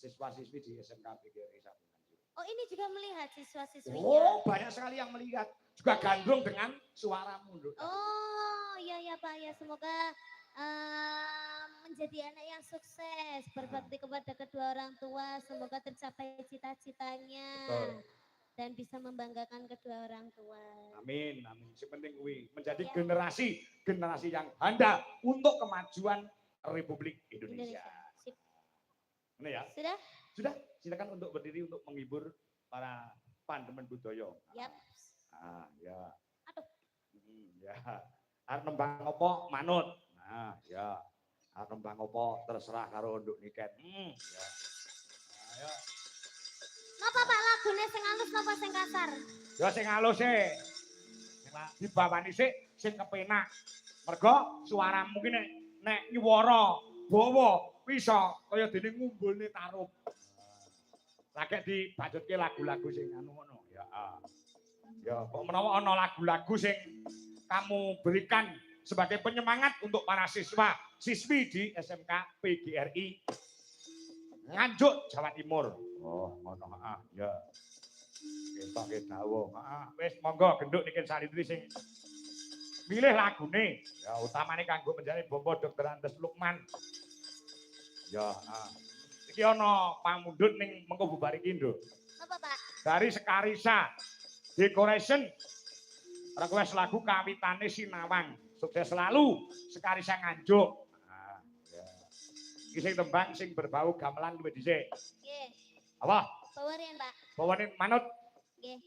siswa-siswi di SMK PGRI Sabung Nganjuk. Oh, ini juga melihat siswa-siswinya. Oh, banyak sekali yang melihat. Juga gandrung dengan suaramu, Nduk. Oh, iya ya Pak ya, semoga menjadi anak yang sukses, berbakti kepada kedua orang tua, semoga tercapai cita-citanya. Dan bisa membanggakan kedua orang tua. Amin, amin. Si penting kuwi menjadi generasi yang handal untuk kemajuan Republik Indonesia. Sip. Ini ya? Sudah? Sudah, silakan untuk berdiri untuk menghibur para pandemen budaya. Yap. Ya. Aduh. Ya. Arep nembang apa manut. Nah, ya. Arep nembang apa terserah karo nduk niket. Ya. Ayo. Napa Pak lagune sing halus napa sing kasar? Ya sing halus e. Dibawani sik sing kepenak. Mergo suaramu ki nek nyuwara bawa bisa kaya dene ngumbulne tarup. Lagi dibajutke lagu-lagu sing anu ngono. Ya. Ya, kok menawa ana lagu-lagu sing kamu berikan sebagai penyemangat untuk para siswa siswi di SMK PGRI Nganjuk Jawa Timur. Oh, ngono. Ya. Ketok ke dawuh. Wis monggo genduk niki Salindri sing milih lagune. Ya, utamane kanggo menjadi Bapak Dr. Andes Lukman. Ya, iki ana pamundhut ning mengko bubar iki, Nduk. Napa, Pak? Dari Sekarisa Decoration. Request lagu kawitane Sinawang. Sukses selalu Sekarisa Nganjuk. Ya. Iki sing tembang sing berbau gamelan luwih dhisik. Nggih. Apa? Bawarin, Pak. Bawanin manut. Nggih.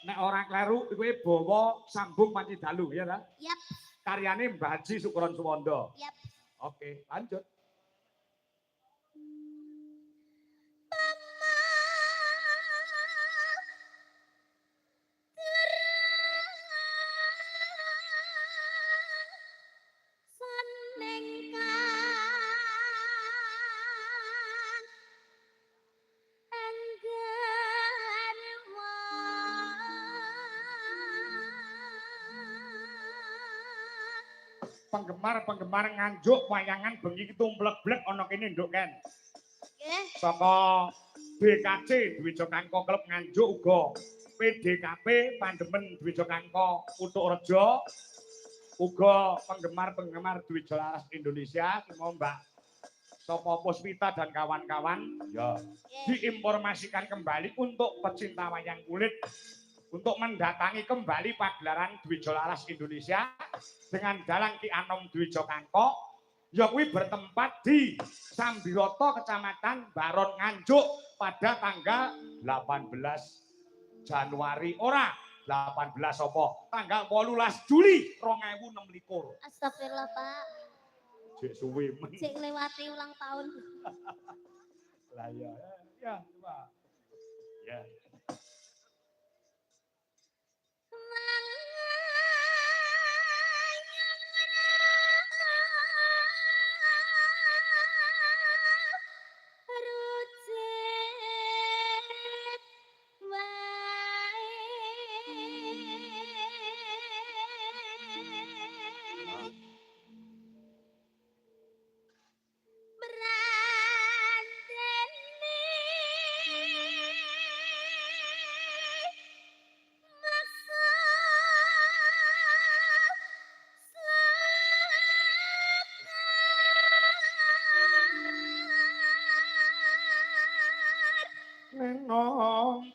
Nek ora kleru kuwi bawa sambung panci dalu ya ta? Yap. Karyane Mbah Haji Sukron Suwondo. Yap. Oke, lanjut. Penggemar Nganjuk wayangan bengi tumblek-blek ana kene nduk Ken. Nggih. Saka BKC Dwija Kangko Klub Nganjuk uga PDKP Pandemen Dwija Kangko Utuk Rejo uga penggemar Dwija Laras Indonesia mau Mbak Sopo Puspita dan kawan-kawan ya diinformasikan kembali untuk pecinta wayang kulit untuk mendatangi kembali pagelaran Dwija Laras Indonesia dengan Dalang Ki Anom Dwija Kangko yang bertempat di Sambiroto Kecamatan Baron Nganjuk pada tanggal 18 Januari 18 apa tanggal 18 Juli 2026. Astagfirullah Pak. Cek suwe men. Cek lewati ulang tahun. Lah ya Pak. Ya. Nenong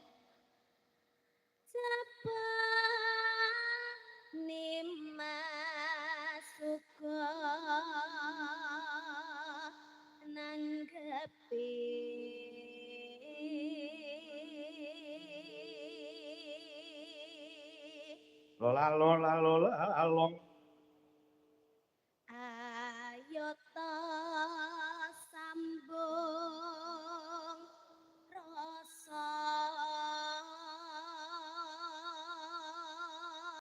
Masuka nanggepi lola long